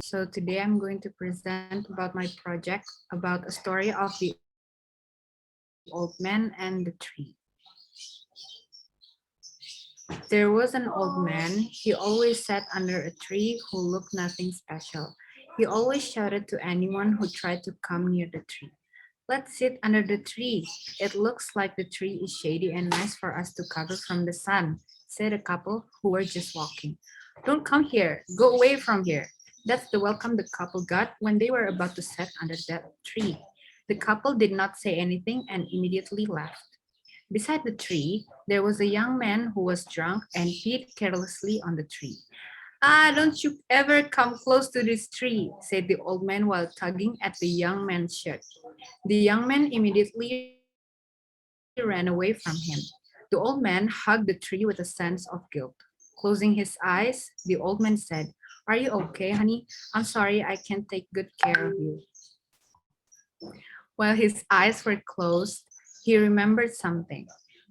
So today I'm going to present about my project about a story of the old man and the tree. There was an old man. He always sat under a tree who looked nothing special. He always shouted to anyone who tried to come near the tree. Let's sit under the tree. It looks like the tree is shady and nice for us to cover from the sun, said a couple who were just walking. Don't come here. Go away from here. That's the welcome the couple got when they were about to sit under that tree. The couple did not say anything and immediately left. Beside the tree, there was a young man who was drunk and peed carelessly on the tree. Ah, don't you ever come close to this tree, said the old man while tugging at the young man's shirt. The young man immediately ran away from him. The old man hugged the tree with a sense of guilt. Closing his eyes, the old man said, are you okay, honey? I'm sorry, I can't take good care of you. While his eyes were closed, he remembered something.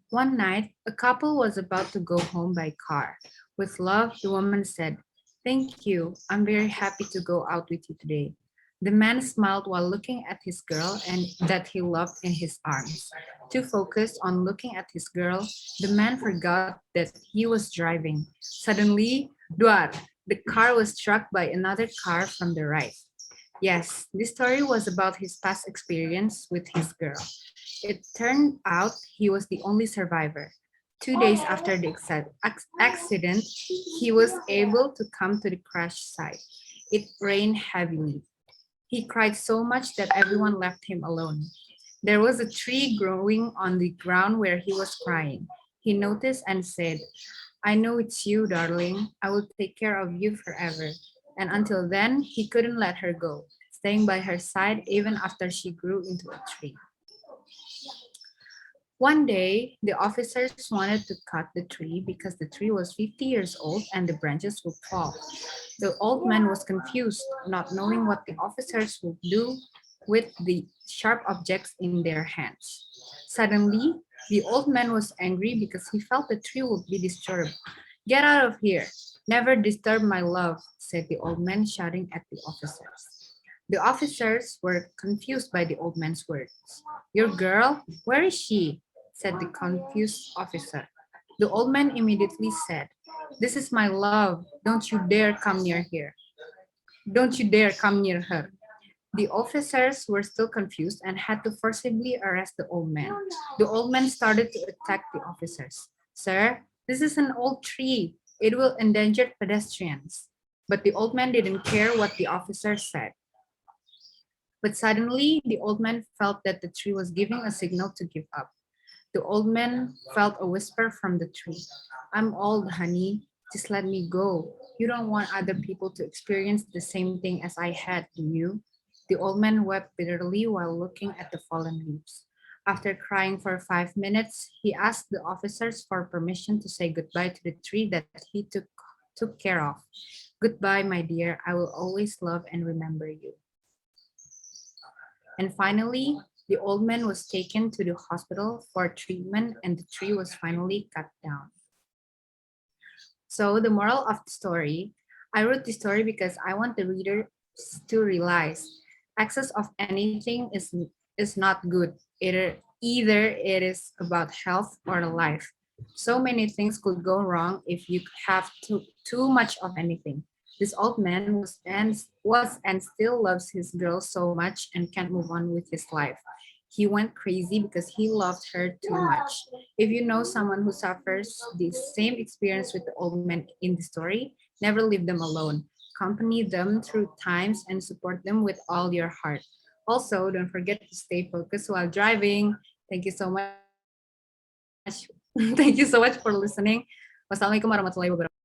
One night, a couple was about to go home by car. With love, the woman said, thank you. I'm very happy to go out with you today. The man smiled while looking at his girl and that he loved in his arms. Too focused on looking at his girl, the man forgot that he was driving. Suddenly, Dwar, the car was struck by another car from the right. Yes, this story was about his past experience with his girl. It turned out he was the only survivor. 2 days after the accident, he was able to come to the crash site. It rained heavily. He cried so much that everyone left him alone. There was a tree growing on the ground where he was crying. He noticed and said, I know it's you, darling. I will take care of you forever. And until then, he couldn't let her go, staying by her side even after she grew into a tree. One day, the officers wanted to cut the tree because the tree was 50 years old and the branches would fall. The old man was confused, not knowing what the officers would do with the sharp objects in their hands. Suddenly, the old man was angry because he felt the tree would be disturbed. Get out of here! Never disturb my love, said the old man, shouting at the officers. The officers were confused by the old man's words. Your girl? Where is she? Said the confused officer. The old man immediately said, this is my love. Don't you dare come near here. Don't you dare come near her. The officers were still confused and had to forcibly arrest the old man. The old man started to attack the officers. Sir, this is an old tree. It will endanger pedestrians. But the old man didn't care what the officers said. But suddenly, the old man felt that the tree was giving a signal to give up. The old man felt a whisper from the tree. I'm old, honey. Just let me go. You don't want other people to experience the same thing as I had, do you? The old man wept bitterly while looking at the fallen leaves. After crying for 5 minutes, he asked the officers for permission to say goodbye to the tree that he took care of. Goodbye, my dear. I will always love and remember you. And finally, the old man was taken to the hospital for treatment and the tree was finally cut down. So the moral of the story, I wrote this story because I want the reader to realize excess of anything is not good. Either it is about health or life. So many things could go wrong if you have too much of anything. This old man was and still loves his girl so much and can't move on with his life. He went crazy because he loved her too much. If you know someone who suffers the same experience with the old man in the story, never leave them alone. Accompany them through times and support them with all your heart. Also, don't forget to stay focused while driving. Thank you so much. Thank you so much for listening. Wassalamualaikum warahmatullahi wabarakatuh.